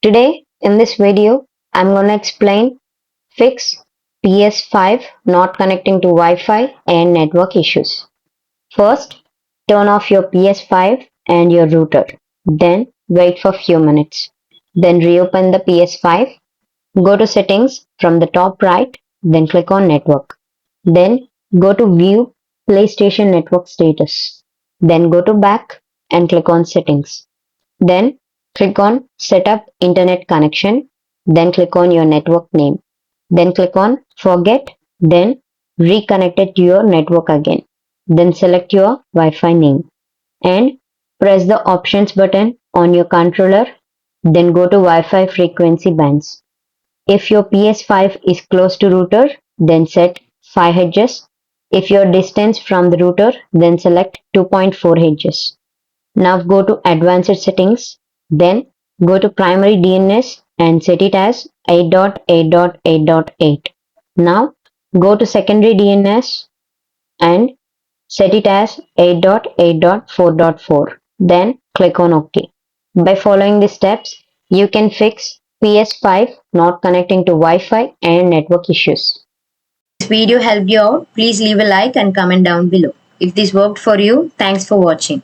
Today in this video, I'm gonna explain fix PS5 not connecting to Wi-Fi and network issues. First, turn off your PS5 and your router. Then wait for few minutes. Then reopen the PS5. Go to settings from the top right. Then click on network. Then go to view PlayStation network status. Then go to back and click on settings. Then click on Setup Internet Connection. Then click on your network name. Then click on Forget. Then reconnect it to your network again. Then select your Wi-Fi name and press the Options button on your controller. Then go to Wi-Fi frequency bands. If your PS5 is close to router, then set 5 Hz. If your distance from the router, then select 2.4 Hz. Now go to advanced settings, then go to primary DNS and set it as 8.8.8.8. Now go to secondary DNS and set it as 8.8.4.4. Then click on OK. By following the steps, you can fix PS5 not connecting to Wi-Fi and network issues. This video helped you out, please leave a like and comment down below. If this worked for you, thanks for watching.